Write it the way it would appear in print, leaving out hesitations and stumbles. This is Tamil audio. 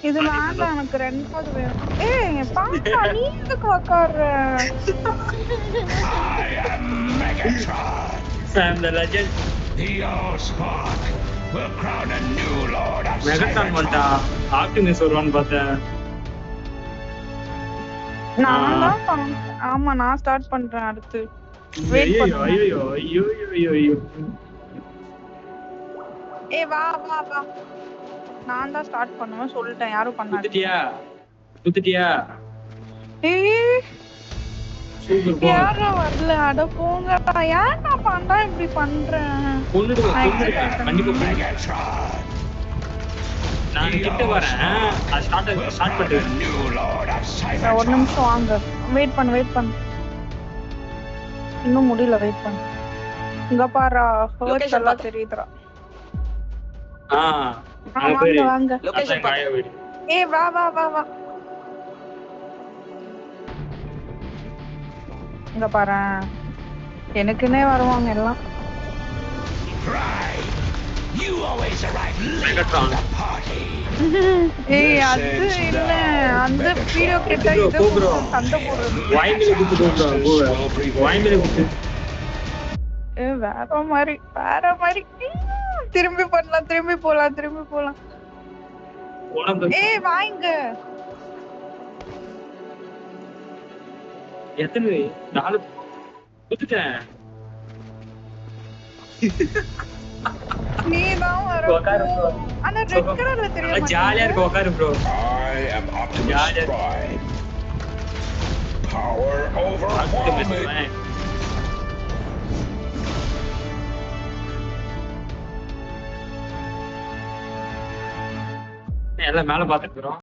இது வேண்டாம் எனக்கு ரெண்டாவது வேணும். ஏய் பாப்பா நீ எதுக்கு உட்கார்ற? I'm the legend. The Allspark will crown a new lord of மெகட்ரான் வந்துட்டா. ஆப்டிமிஸ் வருவான்னு பார்த்தேன். நான் தான் ஆமா நான் ஸ்டார்ட் பண்றேன் அடுத்து. வெயிட் ஐயோ பண்ணு. ஐயோ ஐயோ ஐயோ ஐயோ. ஏய் வா வா வா. நான் தான் ஸ்டார்ட் பண்ணுவேன் சொல்லிட்டேன் யாரும் பண்ணாத. குத்துட்டியா? ஏய் சூப்பர் போ. யாரும் வரல அட போங்கடா. ஏன் நான் பண்றா இப்படி பண்றேன்? கொன்னுடுங்க கண்டிப்பா கொன்னு. Megatron. நான் கிட்ட வரேன். அது start A new lord of ஒரு Cybertron. நிமிஷம் வாங்க. வெயிட் பண்ணு. இன்னும் முடியல வெயிட் பண்ணு. இங்க பாரு ஹர்ட்ஸ் எல்லாம் தெரியுதுடா. அங்க போய் வாங்க. லொகேஷன் காய வீடு. ஏய் வா வா வா வா. இங்க பாரு. எனக்குனே வருவாங்க எல்லாம். Right. You always arrive late Megatron. to the party. ஏய் அது இல்ல அந்த வீடியோ கிட்ட இது சண்டை போடுறது. வாய் மேல குத்து போடுறா. வாய் மேல குத்து. வேற மாதிரி திரும்பி பண்ணலாம் திரும்பி போலாம். ஏய் வாங்க. எத்தனை நாலு குத்துட்டேன். நீ தான் வர. ஆனா ரெட் கலர்ல தெரியும். ஜாலியா இருக்கு உட்காரு bro. I am Optimus Prime. Power overwhelming. எல்லாம் மேல பாத்துட்டு இருக்கோம்.